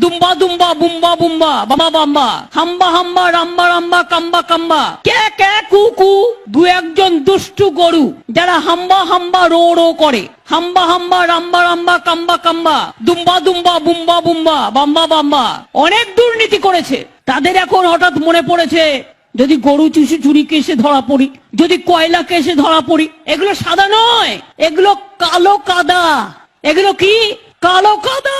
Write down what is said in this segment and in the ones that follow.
দুম্বা দুম্বা বুম্বা বুম্বা বাবা বাম্বা হাম্বা হাম্বা রাম্বা রাম্বা কাম্বা কাম্বা কে কে কু কু, দু একজন দুষ্টু গরু যারা হাম্বা হাম্বা রো রো করে। হাম্বা হাম্বা রাম্বা রাম্বা কাম্বা কাম্বা দুম্বা দুম্বা বুম্বা বুম্বা বাম্বা বাম্বা অনেক দুর্নীতি করেছে। তাদের এখন হঠাৎ মনে পড়েছে, যদি গরু চুরি কেসে ধরা পড়ি, যদি কয়লা কেসে ধরা পড়ি, এগুলো সাদা নয়, এগুলো কালো কাদা। এগুলো কি? কালো কাদা।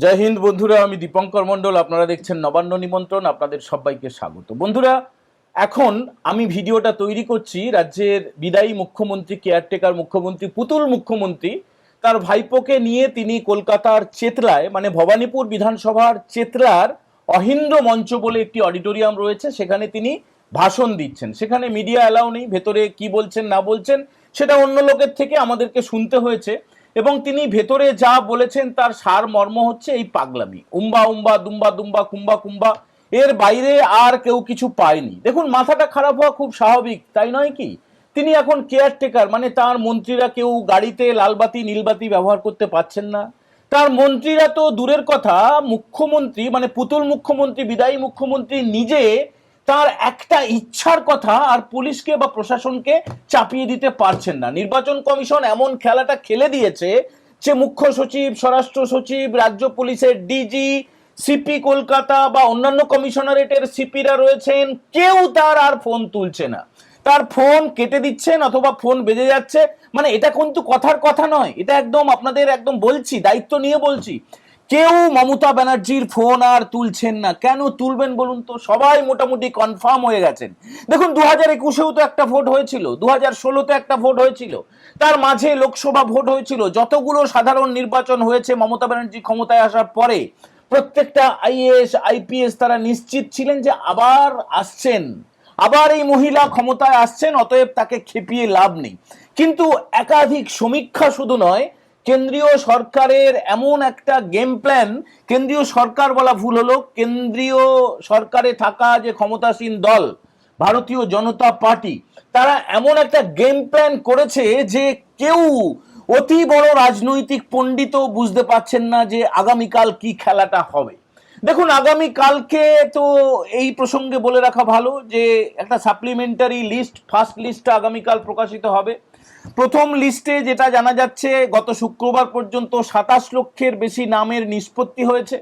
জয় হিন্দ বন্ধুরা, আমি দীপঙ্কর মন্ডল, আপনারা দেখছেন নবান্ন নিমন্ত্রণ। আপনাদের সবাইকে স্বাগত। বন্ধুরা, এখন আমি ভিডিওটা তৈরি করছি রাজ্যের বিদায়ী মুখ্যমন্ত্রী, কেয়ারটেকার মুখ্যমন্ত্রী, পুতুল মুখ্যমন্ত্রী, তার ভাইপোকে নিয়ে তিনি কলকাতার চেতলায়, মানে ভবানীপুর বিধানসভার চেতলার অহিন্দ্র মঞ্চ বলে একটি অডিটোরিয়াম রয়েছে, সেখানে তিনি ভাষণ দিচ্ছেন। সেখানে মিডিয়া অ্যালাউ নেই, ভেতরে কি বলছেন না বলছেন সেটা অন্য লোকের থেকে আমাদেরকে শুনতে হয়েছে। এবং তিনি ভেতরে যা বলেছেন তার সার মর্ম হচ্ছে এই পাগলামি, উম্বা উম্বা দুম্বা দুম্বা কুম্বা কুম্বা, এর বাইরে আর কেউ কিছু পায়নি। দেখুন, মাথাটা খারাপ হওয়া খুব স্বাভাবিক, তাই নয় কি? তিনি এখন কেয়ারটেকার, মানে তার মন্ত্রীরা কেউ গাড়িতে লালবাতি নীলবাতি ব্যবহার করতে পারছেন না। তার মন্ত্রীরা তো দূরের কথা, মুখ্যমন্ত্রী মানে পুতুল মুখ্যমন্ত্রী, বিদায়ী মুখ্যমন্ত্রী নিজে তার একটা ইচ্ছার কথা আর পুলিশকে বা প্রশাসনকে চাপিয়ে দিতে পারছেন না। নির্বাচন কমিশন এমন খেলাটা খেলে দিয়েছে যে মুখ্য সচিব, স্বরাষ্ট্র সচিব, রাজ্য পুলিশের ডিজি, সিপি কলকাতা বা অন্যান্য কমিশনারেটের সিপিরা রয়েছেন, কেউ তার আর ফোন তুলছে না। তার ফোন কেটে দিচ্ছেন অথবা ফোন বেজে যাচ্ছে। মানে এটা কিন্তু কথার কথা নয়, এটা একদম আপনাদের একদম বলছি, দায়িত্ব নিয়ে বলছি, কেউ মমতা ব্যানার্জির ফোন আর তুলছেন না। কেন তুলবেন বলুন তো? সবাই মোটামুটি কনফার্ম হয়ে গেছেন। দেখুন, 2021-এও তো একটা ভোট হয়েছিল, 2016-তে একটা ভোট হয়েছিল, তার মাঝে লোকসভা ভোট হয়েছিল, যতগুলো সাধারণ নির্বাচন হয়েছে মমতা ব্যানার্জি ক্ষমতায় আসার পরে, প্রত্যেকটা আইএএস আইপিএস তারা নিশ্চিত ছিলেন যে আবার আসছেন, আবার এই মহিলা ক্ষমতায় আসছেন, অতএব তাকে খেপিয়ে লাভ নেই। কিন্তু একাধিক সমীক্ষা শুধু নয়, কেন্দ্রীয় সরকারের এমন একটা গেম প্ল্যান, কেন্দ্রীয় সরকার বলা ভুল হলো, কেন্দ্রীয় সরকারে থাকা যে ক্ষমতাসীন দল ভারতীয় জনতা পার্টি, তারা এমন একটা গেম প্ল্যান করেছে যে কেউ, অতি বড় রাজনৈতিক পণ্ডিতও বুঝতে পারছেন না যে আগামীকাল কি খেলাটা হবে। দেখুন, আগামীকালকে তো এই প্রসঙ্গে বলে রাখা ভালো যে একটা সাপ্লিমেন্টারি লিস্ট, ফার্স্ট লিস্টটা আগামীকাল প্রকাশিত হবে। প্রথম লিস্টে যেটা জানা যাচ্ছে, গত শুক্রবার পর্যন্ত 27 লক্ষের বেশি নামের নিষ্পত্তি হয়েছে।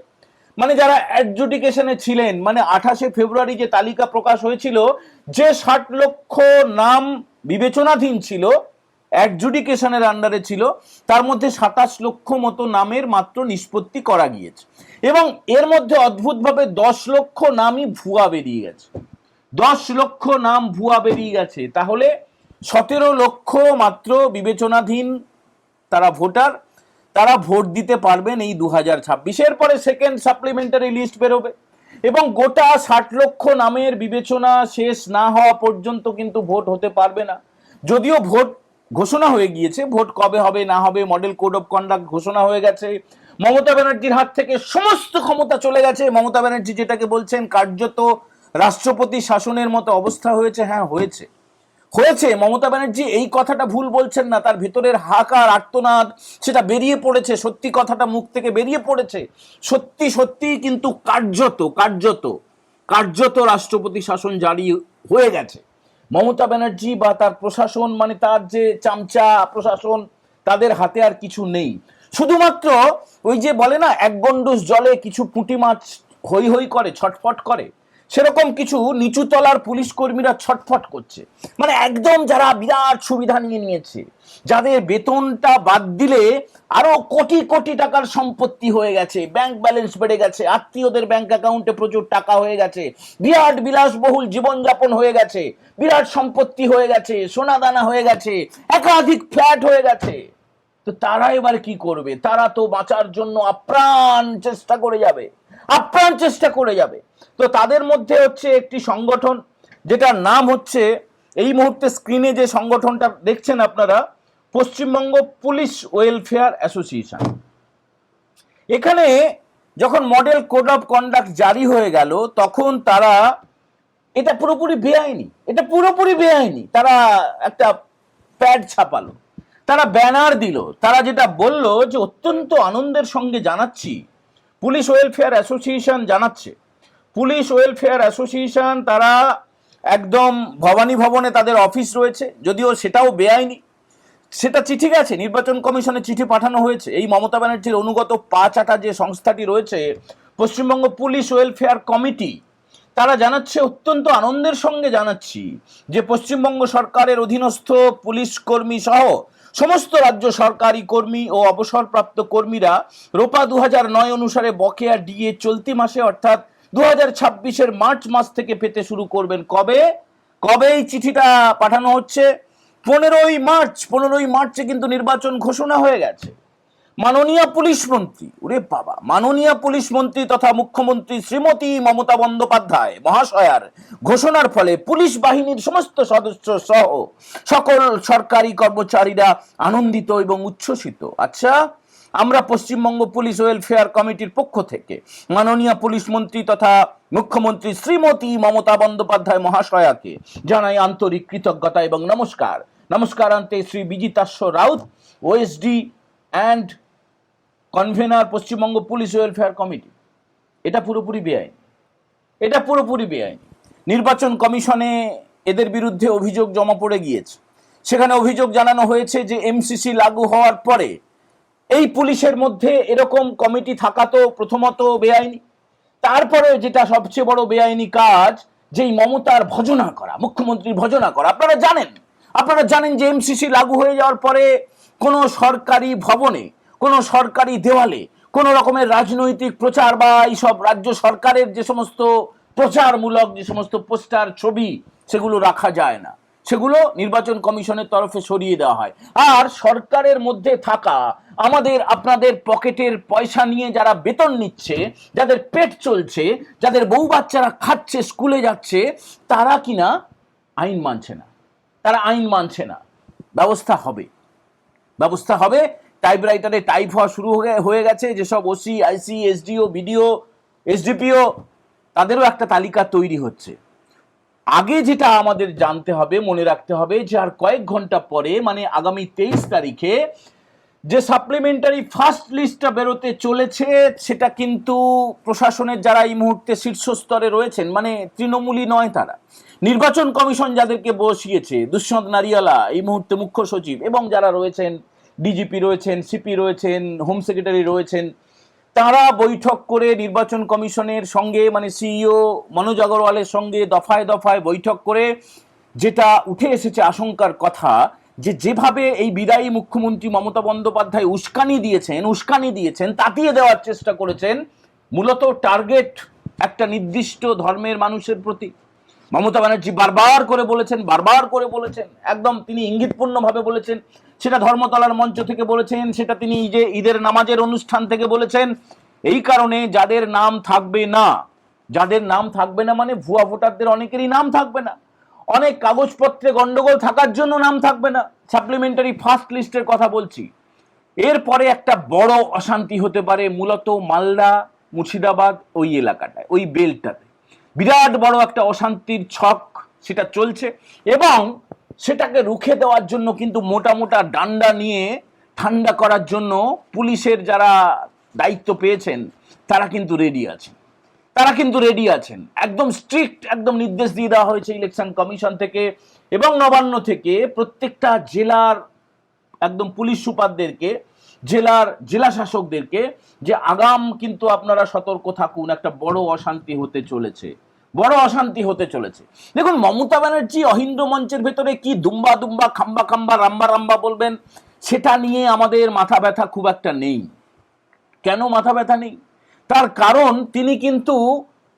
মানে যারা অ্যাডজুডিকেশনে ছিলেন, মানে 28শে ফেব্রুয়ারি যে তালিকা প্রকাশ হয়েছিল, যে 60 লক্ষ নাম বিবেচনাধীন ছিল, অ্যাডজুডিকেশনের আন্ডারে ছিল, তার মধ্যে 27 লক্ষ মতো নামের মাত্র নিষ্পত্তি করা গিয়েছে। এবং এর মধ্যে অদ্ভুতভাবে 10 লক্ষ নামই ভুয়া বেরিয়ে গেছে। 10 লক্ষ নাম ভুয়া বেরিয়ে গেছে। তাহলে 17 লক্ষ মাত্র বিবেচনাধীন তারা ভোটার, তারা ভোট দিতে পারবেন এই 2026-এর পরে সেকেন্ড সাপ্লিমেন্টারি লিস্ট বেরোবে। এবং গোটা 60 লক্ষ নামের বিবেচনা শেষ না হওয়া পর্যন্ত কিন্তু ভোট হতে পারবে না। যদিও ভোট ঘোষণা হয়ে গিয়েছে, ভোট কবে হবে না হবে, মডেল কোড অফ কন্ডাক্ট ঘোষণা হয়ে গেছে, মমতা ব্যানার্জির হাত থেকে সমস্ত ক্ষমতা চলে গেছে। মমতা ব্যানার্জি যেটাকে বলছেন কার্যত রাষ্ট্রপতি শাসনের মতো অবস্থা হয়েছে। হ্যাঁ, হয়েছে। মমতা ব্যানার্জি এই কথাটা ভুল বলছেন না, তার ভেতরের হাহাকার আর্তনাদ সেটা বেরিয়ে পড়েছে, সত্যি কথাটা মুখ থেকে বেরিয়ে পড়েছে। সত্যি সত্যি কিন্তু কার্যত রাষ্ট্রপতি শাসন জারি হয়ে গেছে। মমতা ব্যানার্জি বা তার প্রশাসন, মানে তার যে চামচা প্রশাসন, তাদের হাতে আর কিছু নেই। শুধুমাত্র ওই যে বলে না, এক গন্ডুস জলে কিছু পুঁটি মাছ হই হই করে, ছটফট করে, সেরকম কিছু নিচু তলার পুলিশ কর্মীরা ছটফট করছে। মানে একদম যারা বিরাট সুবিধা নিয়ে নিয়েছে, যাদের বেতনটা বাদ দিলে আরো কোটি কোটি টাকার সম্পত্তি হয়ে গেছে, ব্যাংক ব্যালেন্স বেড়ে গেছে, আত্মীয়দের ব্যাংক অ্যাকাউন্টে প্রচুর টাকা হয়ে গেছে, বিরাট বিলাসবহুল জীবনযাপন হয়ে গেছে, বিরাট সম্পত্তি হয়ে গেছে, সোনা দানা হয়ে গেছে, একাধিক ফ্ল্যাট হয়ে গেছে। তো তারা এবার কি করবে? তারা তো বাঁচার জন্য আপ্রাণ চেষ্টা করে যাবে। তো তাদের মধ্যে হচ্ছে একটি সংগঠন, যেটার নাম হচ্ছে, এই মুহূর্তে স্ক্রিনে যে সংগঠনটা দেখছেন আপনারা, পশ্চিমবঙ্গ পুলিশ ওয়েলফেয়ার অ্যাসোসিয়েশন। এখানে যখন মডেল কোড অফ কন্ডাক্ট জারি হয়ে গেল, তখন তারা, এটা পুরোপুরি বেআইনি, তারা একটা প্যাড ছাপালো, তারা ব্যানার দিল, তারা যেটা বলল যে অত্যন্ত আনন্দের সঙ্গে জানাচ্ছি, পুলিশ ওয়েলফেয়ার অ্যাসোসিয়েশন জানাচ্ছে, পুলিশ ওয়েলফেয়ার অ্যাসোসিয়েশন তারা একদম ভবানী ভবনে তাদের অফিস রয়েছে, যদিও সেটাও বেআইনি, সেটা চিঠি গেছে, নির্বাচন কমিশনে চিঠি পাঠানো হয়েছে। এই মমতা ব্যানার্জির অনুগত পাঁচাটা যে সংস্থাটি রয়েছে পশ্চিমবঙ্গ পুলিশ ওয়েলফেয়ার কমিটি, তারা জানাচ্ছে, অত্যন্ত আনন্দের সঙ্গে জানাচ্ছি যে পশ্চিমবঙ্গ সরকারের অধীনস্থ পুলিশ কর্মী সহ সমস্ত রাজ্য সরকারি কর্মী ও অবসরপ্রাপ্ত কর্মীরা রোপা 2009 অনুসারে বকেয়া ডিএ চলতি মাসে অর্থাৎ 2026-এর মার্চ মাস থেকে পেতে শুরু করবেন। কবে কবে এই চিঠিটা পাঠানো হচ্ছে? 15ই মার্চে কিন্তু নির্বাচন ঘোষণা হয়ে গেছে। মাননীয় পুলিশ মন্ত্রী, ওরে বাবা, মাননীয় পুলিশ মন্ত্রী তথা মুখ্যমন্ত্রী শ্রীমতী মমতা বন্দ্যোপাধ্যায় মহাশয়ার ঘোষণার ফলে পুলিশ বাহিনীর সমস্ত সদস্য সহ সকল সরকারি কর্মচারীরা আনন্দিত এবং উচ্ছ্বসিত। আচ্ছা, আমরা পশ্চিমবঙ্গ পুলিশ ওয়েলফেয়ার কমিটির পক্ষ থেকে মাননীয় পুলিশ মন্ত্রী তথা মুখ্যমন্ত্রী শ্রীমতী মমতা বন্দ্যোপাধ্যায় মহাশয়াকে জানাই আন্তরিক কৃতজ্ঞতা এবং নমস্কার। নমস্কারান্তে Shri Bijitashya Rout, OSD and convener Paschimbanga police welfare committee. এটা পুরোপুরি বেআইনি, এটা পুরোপুরি বেআইনি। নির্বাচন কমিশনে এদের বিরুদ্ধে অভিযোগ জমা পড়ে গিয়েছে। সেখানে অভিযোগ জানানো হয়েছে যে এমসিসি লাগু হওয়ার পরে এই পুলিশের মধ্যে এরকম কমিটি থাকা তো প্রথমত বেআইনি, তারপরে যেটা সবচেয়ে বড় বেআইনি কাজ, যেই মমতার ভজনা করা, মুখ্যমন্ত্রীর ভজনা করা। আপনারা জানেন যে এমসিসি লাগু হয়ে যাওয়ার পরে কোনো সরকারি ভবনে, কোনো সরকারি দেওয়ালে কোনো রকমের রাজনৈতিক প্রচার বা এইসব রাজ্য সরকারের যে সমস্ত প্রচারমূলক যে সমস্ত পোস্টার, ছবি, সেগুলো রাখা যায় না, সেগুলো নির্বাচন কমিশনের তরফে সরিয়ে দেওয়া হয়। আর সরকারের মধ্যে থাকা আমাদের আপনাদের পকেটের পয়সা নিয়ে যারা বেতন নিচ্ছে, যাদের পেট চলছে, যাদের বউ বাচ্চারা খাচ্ছে, স্কুলে যাচ্ছে, তারা কিনা আইন মানছে না, তারা আইন মানছে না। ব্যবস্থা হবে। টাইপরাইটারে টাইপ হওয়া শুরু হয়ে গেছে। যেসব ওসি, আইসি, এসডিও, বিডিও, এসডিপিও, তাদেরও একটা তালিকা তৈরি হচ্ছে। আগে যেটা আমাদের জানতে হবে, মনে রাখতে হবে যে আর কয়েক ঘন্টা পরে, মানে আগামী 23 তারিখে যে সাপ্লিমেন্টারি ফার্স্ট লিস্টটা বেরোতে চলেছে, সেটা কিন্তু প্রশাসনের যারা এই মুহূর্তে শীর্ষস্তরে রয়েছেন, মানে তৃণমূলই নয়, তারা নির্বাচন কমিশন যাদেরকে বসিয়েছে, দুষ্যন্ত নারিয়ালা এই মুহূর্তে মুখ্য সচিব, এবং যারা রয়েছেন, ডিজিপি রয়েছেন, সিপি রয়েছেন, হোম সেক্রেটারি রয়েছেন, তারা বৈঠক করে নির্বাচন কমিশনের সঙ্গে, মানে সিইও মনোজ আগরওয়ালের সঙ্গে দফায় দফায় বৈঠক করে যেটা উঠে এসেছে আশঙ্কার কথা, যে যেভাবে এই বিদায়ী মুখ্যমন্ত্রী মমতা বন্দ্যোপাধ্যায় উস্কানি দিয়েছেন, তাতিয়ে দেওয়ার চেষ্টা করেছেন, মূলত টার্গেট একটা নির্দিষ্ট ধর্মের মানুষের প্রতি। মমতা ব্যানার্জি বারবার করে বলেছেন, একদম তিনি ইঙ্গিতপূর্ণভাবে বলেছেন। সেটা ধর্মতলার মঞ্চ থেকে বলেছেন, সেটা তিনি যে ঈদের নামাজের অনুষ্ঠান থেকে বলেছেন। এই কারণে যাদের নাম থাকবে না, মানে ভুয়া ভোটারদের অনেকেরই নাম থাকবে না, অনেক কাগজপত্রে গন্ডগোল থাকার জন্য নাম থাকবে না, সাপ্লিমেন্টারি ফার্স্ট লিস্টের কথা বলছি। এরপরে একটা বড় অশান্তি হতে পারে মূলত মালদা, মুর্শিদাবাদ, ওই এলাকাটায়, ওই বেল্টটাতে বিরাট বড় একটা অশান্তির ছক সেটা চলছে, এবং সেটাকে রুখে দেওয়ার জন্য কিন্তু মোটা মোটা ডান্ডা নিয়ে ঠান্ডা করার জন্য পুলিশের যারা দায়িত্ব পেয়েছেন তারা কিন্তু রেডি আছেন। একদম স্ট্রিক্ট একদম নির্দেশ দিয়ে দেওয়া হয়েছে ইলেকশন কমিশন থেকে এবং নবান্ন থেকে প্রত্যেকটা জেলার একদম পুলিশ সুপারদেরকে, জেলা শাসকদেরকে, যে আগাম কিন্তু আপনারা সতর্ক থাকুন, একটা বড় অশান্তি হতে চলেছে। দেখুন, মমতা ব্যানার্জি অহিন্দ্র মঞ্চের ভেতরে কি দুম্বা দুম্বা, খাম্বা খাম্বা, রাম্বা রাম্বা বলবেন, সেটা নিয়ে আমাদের মাথা ব্যথা খুব একটা নেই। কেন মাথা ব্যথা নেই? তার কারণ তিনি কিন্তু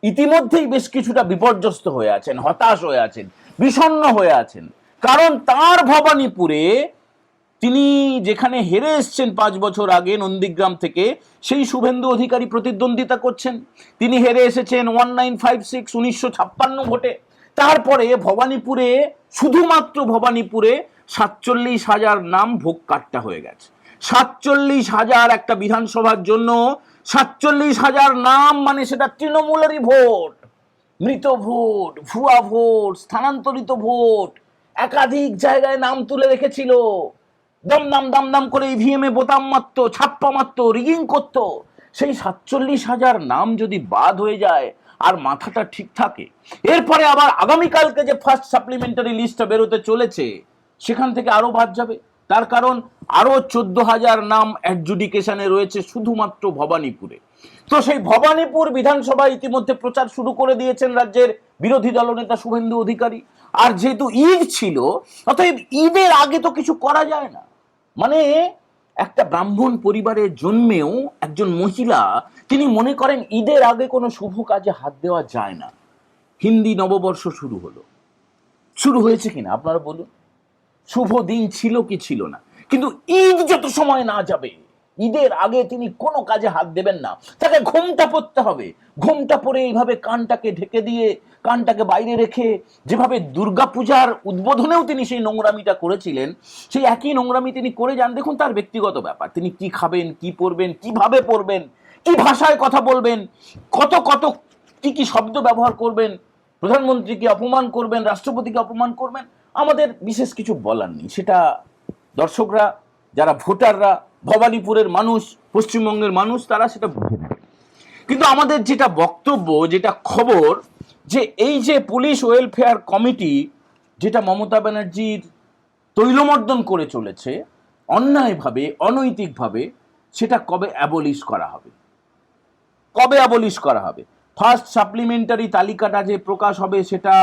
ইতিমধ্যেই বেশ কিছুটা বিপর্যস্ত হয়ে আছেন, হতাশ হয়ে আছেন, বিষণ্ণ হয়ে আছেন। কারণ তার ভবানীপুরে তিনি যেখানে হেরে এসছেন 5 বছর আগে নন্দীগ্রাম থেকে, সেই শুভেন্দু অধিকারী প্রতিদ্বন্দ্বিতা করছেন। তিনি হেরে এসেছেন 1956 1956 ভোটে। তারপরে ভবানীপুরে, শুধুমাত্র ভবানীপুরে 47,000 নাম ভোগ কাট্টা হয়ে গেছে। 47,000 একটা বিধানসভার জন্য 47,000 নাম, মানে সেটা তৃণমূলেরই ভোট, মৃত ভোট, ভুয়া ভোট, স্থানান্তরিত ভোট, একাধিক জায়গায় নাম তুলে রেখেছিল, দমদম করে ইভিএম এ বোতাম মারতো, ছাপ্পা মারতো, রিগিং করতো। সেই 47,000 নাম যদি বাদ হয়ে যায় আর মাথাটা ঠিক থাকে, এরপরে আবার আগামীকালকে যে ফার্স্ট সাপ্লিমেন্টারি লিস্টটা বেরোতে চলেছে সেখান থেকে আরো বাদ যাবে। তার কারণ আরো 14,000 নাম অ্যাডজুডিকেশনে রয়েছে শুধুমাত্র ভবানীপুরে। তো সেই ভবানীপুর বিধানসভা ইতিমধ্যে প্রচার শুরু করে দিয়েছেন রাজ্যের বিরোধী দলনেতা শুভেন্দু অধিকারী। আর যেহেতু ঈদ ছিল, অতএব ঈদের আগে তো কিছু করা যায় না। মানে একটা ব্রাহ্মণ পরিবারে জন্মেও একজন মহিলা তিনি মনে করেন ঈদের আগে কোনো শুভ কাজে হাত দেওয়া যায় না। হিন্দি নববর্ষ শুরু হয়েছে কিনা আপনারা বলুন, শুভ দিন ছিল কি ছিল না, কিন্তু ঈদ যত সময় না যাবে ঈদের আগে তিনি কোনো কাজে হাত দেবেন না। তাকে ঘোমটা পরতে হবে, ঘোমটা পরে এইভাবে কানটাকে ঢেকে দিয়ে কানটাকে বাইরে রেখে যেভাবে দুর্গাপূজার উদ্বোধনেও তিনি সেই নোংরামিটা করেছিলেন, সেই একই নোংরামি তিনি করে যান। দেখুন, তার ব্যক্তিগত ব্যাপার, তিনি কি খাবেন, কি পরবেন, কিভাবে পরবেন, কি ভাষায় কথা বলবেন, কত কত কি কি শব্দ ব্যবহার করবেন, প্রধানমন্ত্রীকে অপমান করবেন, রাষ্ট্রপতিকে অপমান করবেন, আমাদের বিশেষ কিছু বলার নেই। সেটা দর্শকরা, যারা ভোটাররা, ভবানীপুরের মানুষ, পশ্চিমবঙ্গের মানুষ, তারা সেটা বুঝে নেবে। কিন্তু আমাদের যেটা বক্তব্য, যেটা খবর, যে এই যে পুলিশ ওয়েলফেয়ার কমিটি যেটা মমতা ব্যানার্জির তৈলমর্দন করে চলেছে অন্যায়ভাবে, অনৈতিকভাবে, সেটা কবে অ্যাবলিশ করা হবে? কবে অ্যাবলিশ করা হবে? ফার্স্ট সাপ্লিমেন্টারি তালিকাটা যে প্রকাশ হবে সেটা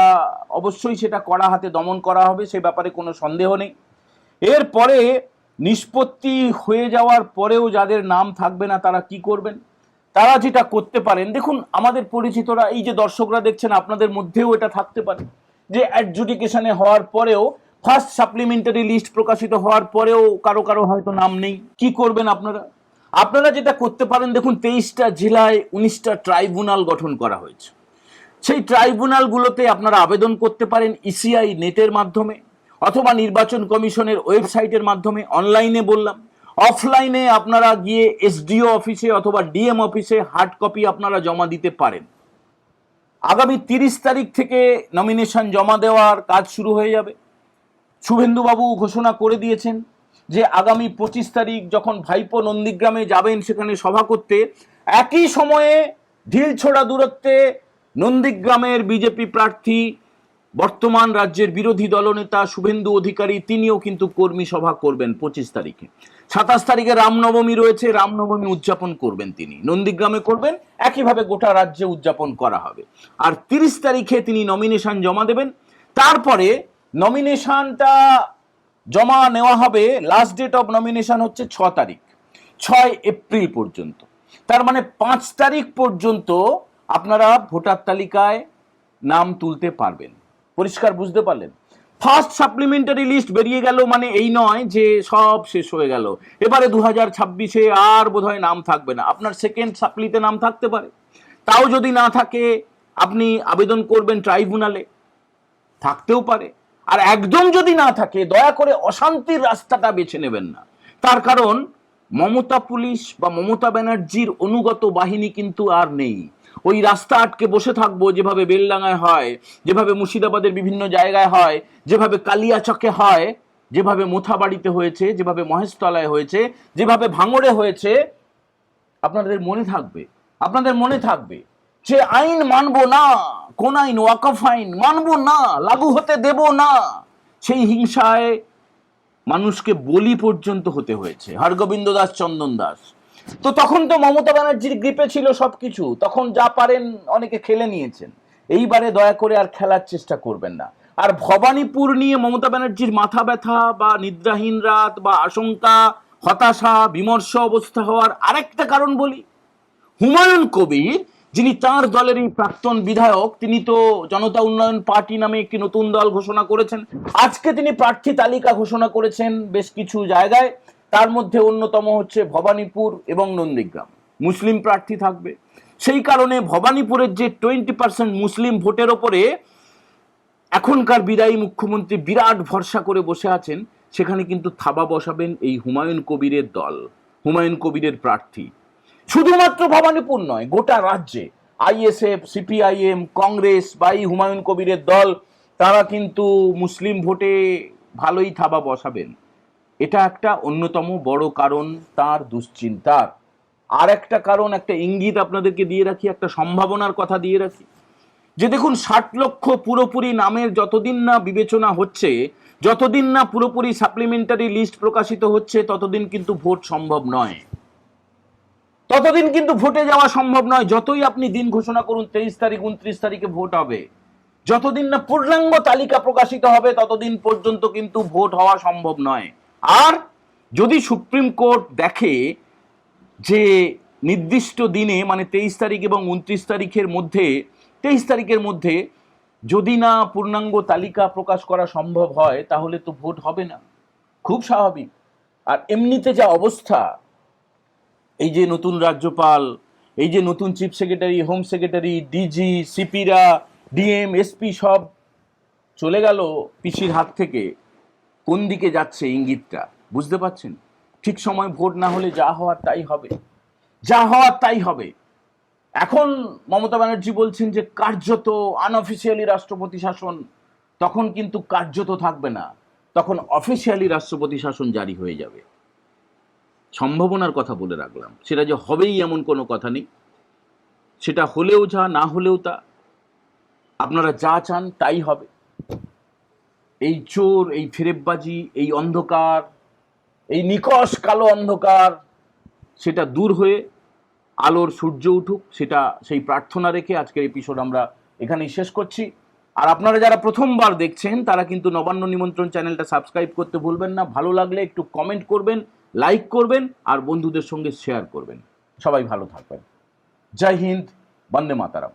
অবশ্যই সেটা কড়া হাতে দমন করা হবে, সে ব্যাপারে কোনো সন্দেহ নেই। এরপরে নিষ্পত্তি হয়ে যাওয়ার পরেও যাদের নাম থাকবে না তারা কি করবেন? তারা যেটা করতে পারেন, দেখুন আমাদের পরিচিতরা, এই যে দর্শকরা দেখছেন, আপনাদের মধ্যেও এটা থাকতে পারে যে অ্যাডজুডিকেশনে হওয়ার পরেও, ফার্স্ট সাপ্লিমেন্টারি লিস্ট প্রকাশিত হওয়ার পরেও কারো কারো হয়তো নাম নেই। কি করবেন আপনারা? আপনারা যেটা করতে পারেন, দেখুন 23টা জেলায় 19টা ট্রাইব্যুনাল গঠন করা হয়েছে। সেই ট্রাইব্যুনালগুলোতে আপনারা আবেদন করতে পারেন ইসিআই নেটের মাধ্যমে অথবা নির্বাচন কমিশনের ওয়েবসাইটের মাধ্যমে। অনলাইনে বললাম, অফলাইনে আপনারা গিয়ে এসডিও অফিসে অথবা ডিএম অফিসে হার্ড কপি আপনারা জমা দিতে পারেন। আগামী 30 তারিখ থেকে নমিনেশন জমা দেওয়ার কাজ শুরু হয়ে যাবে। শুভেন্দুবাবু ঘোষণা করে দিয়েছেন যে আগামী 25 তারিখ যখন ভাইপো নন্দীগ্রামে যাবেন সেখানে সভা করতে, একই সময়ে ঢিলছোড়া দূরত্বে নন্দীগ্রামের বিজেপি প্রার্থী, বর্তমান রাজ্যের বিরোধী দলনেতা শুভেন্দু অধিকারী, তিনিও কিন্তু কর্মী সভা করবেন 25 তারিখে। 27 তারিখে রামনবমী রয়েছে, রামনবমী উদযাপন করবেন তিনি, নন্দীগ্রামে করবেন, একইভাবে গোটা রাজ্যে উদযাপন করা হবে। আর 30 তারিখে তিনি নমিনেশন জমা দেবেন। তারপরে নমিনেশনটা জমা নেওয়া হবে, লাস্ট ডেট অফ নমিনেশন হচ্ছে 6 তারিখ, 6 এপ্রিল পর্যন্ত। তার মানে 5 তারিখ পর্যন্ত আপনারা ভোটার তালিকায় নাম তুলতে পারবেন। পরিষ্কার বুঝতে পারলেন? ফার্স্ট সাপ্লিমেন্টারি লিস্ট বেরিয়ে গেল মানে এই নয় যে সব শেষ হয়ে গেল, এবারে 2026-এ আর বোধহয় নাম থাকবে না। আপনার সেকেন্ড সাপ্লিতে নাম থাকতে পারে, তাও যদি না থাকে আপনি আবেদন করবেন ট্রাইব্যুনালে, থাকতেও পারে। আর একদম যদি না থাকে, দয়া করে অশান্তির রাস্তাটা বেছে নেবেন না। তার কারণ মমতা পুলিশ বা মমতা ব্যানার্জির অনুগত বাহিনী কিন্তু আর নেই। ওই রাস্তা আটকে বসে থাকবো যেভাবে বেলডাঙ্গায় হয়, যেভাবে মুর্শিদাবাদের বিভিন্ন জায়গায় হয়, যেভাবে কালিয়াচকে হয়, যেভাবে মোথাবাড়িতে হয়েছে, যেভাবে মহেশতলায় হয়েছে, যেভাবে ভাঙড়ে হয়েছে, আপনাদের মনে থাকবে যে আইন মানবো না, কোন আইন? ওয়াকফ আইন মানবো না, লাগু হতে দেব না। সেই হিংসায় মানুষকে বলি পর্যন্ত হতে হয়েছে, হরগোবিন্দ দাস, চন্দন দাস। তো তখন তো মমতা ব্যানার্জির গ্রিপে ছিল সবকিছু, তখন যা পারেন অনেকে খেলে নিয়েছেন। এইবারে দয়া করে আর খেলার চেষ্টা করবেন না। আর ভবানীপুর নিয়ে মমতা ব্যানার্জির মাথা ব্যথা বা নিদ্রাহীন রাত বা আশঙ্কা, হতাশা, বিমর্ষ অবস্থা হওয়ার আরেকটা কারণ বলি। হুমায়ুন কবির, যিনি তার দলেরই প্রাক্তন বিধায়ক, তিনি তো জনতা উন্নয়ন পার্টি নামে একটি নতুন দল ঘোষণা করেছেন। আজকে তিনি প্রার্থী তালিকা ঘোষণা করেছেন বেশ কিছু জায়গায়, তার মধ্যে অন্যতম হচ্ছে ভবানীপুর এবং নন্দীগ্রাম। মুসলিম প্রার্থী থাকবে, সেই কারণে ভবানীপুরের যে 20% মুসলিম ভোটের ওপরে এখনকার বিদায়ী মুখ্যমন্ত্রী বিরাট ভরসা করে বসে আছেন, সেখানে কিন্তু থাবা বসাবেন এই হুমায়ুন কবিরের দল, হুমায়ুন কবিরের প্রার্থী। শুধুমাত্র ভবানীপুর নয়, গোটা রাজ্যে আইএসএফ, সিপিআইএম, কংগ্রেস বা এই হুমায়ুন কবিরের দল, তারা কিন্তু মুসলিম ভোটে ভালোই থাবা বসাবেন। এটা একটা অন্যতম বড় কারণ তার দুশ্চিন্তার। আর একটা কারণ, একটা ইঙ্গিত আপনাদেরকে দিয়ে রাখি, একটা সম্ভাবনার কথা দিয়ে রাখি, যে দেখুন 60 লক্ষ পুরোপুরি নামের যতদিন না বিবেচনা হচ্ছে, যতদিন না পুরোপুরি সাপ্লিমেন্টারি লিস্ট প্রকাশিত হচ্ছে, ততদিন কিন্তু ভোট সম্ভব নয়, ততদিন কিন্তু ভোটে যাওয়া সম্ভব নয়। যতই আপনি দিন ঘোষণা করুন 23 তারিখ 29 তারিখে ভোট হবে, যতদিন না পূর্ণাঙ্গ তালিকা প্রকাশিত হবে ততদিন পর্যন্ত কিন্তু ভোট হওয়া সম্ভব নয়। আর যদি সুপ্রিম কোর্ট দেখে যে নির্দিষ্ট দিনে, মানে 23 তারিখ এবং 29 তারিখের মধ্যে, 23 তারিখের মধ্যে যদি না পূর্ণাঙ্গ তালিকা প্রকাশ করা সম্ভব হয়, তাহলে তো ভোট হবে না, খুব স্বাভাবিক। আর এমনিতে যা অবস্থা, এই যে নতুন রাজ্যপাল, এই যে নতুন chief secretary, home secretary, DG, সিপিরা, ডিএম, এসপি সব চলে গেল পিসির হাত থেকে, কোন দিকে যাচ্ছে ইঙ্গিতটা বুঝতে পারছেন? ঠিক সময় ভোট না হলে যা হওয়ার তাই হবে, যা হওয়ার তাই হবে। এখন মমতা ব্যানার্জি বলছেন যে কার্যত আনঅফিসিয়ালি রাষ্ট্রপতি শাসন, তখন কিন্তু কার্যত থাকবে না, তখন অফিসিয়ালি রাষ্ট্রপতি শাসন জারি হয়ে যাবে। সম্ভাবনার কথা বলে রাখলাম, সেটা যে হবেই এমন কোনো কথা নেই, সেটা হলেও যা, না হলেও তা। আপনারা যা চান তাই হবে। এই চোর, এই ফেরেববাজি, এই অন্ধকার, এই নিকষ কালো অন্ধকার, সেটা দূর হয়ে আলোর সূর্য উঠুক, সেটা সেই প্রার্থনা রেখে আজকের এপিসোড আমরা এখানেই শেষ করছি। আর আপনারা যারা প্রথমবার দেখছেন তারা কিন্তু নবান্ন নিমন্ত্রণ চ্যানেলটা সাবস্ক্রাইব করতে ভুলবেন না। ভালো লাগলে একটু কমেন্ট করবেন, লাইক করবেন আর বন্ধুদের সঙ্গে শেয়ার করবেন। সবাই ভালো থাকবেন। জয় হিন্দ, বন্দে মাতারাম।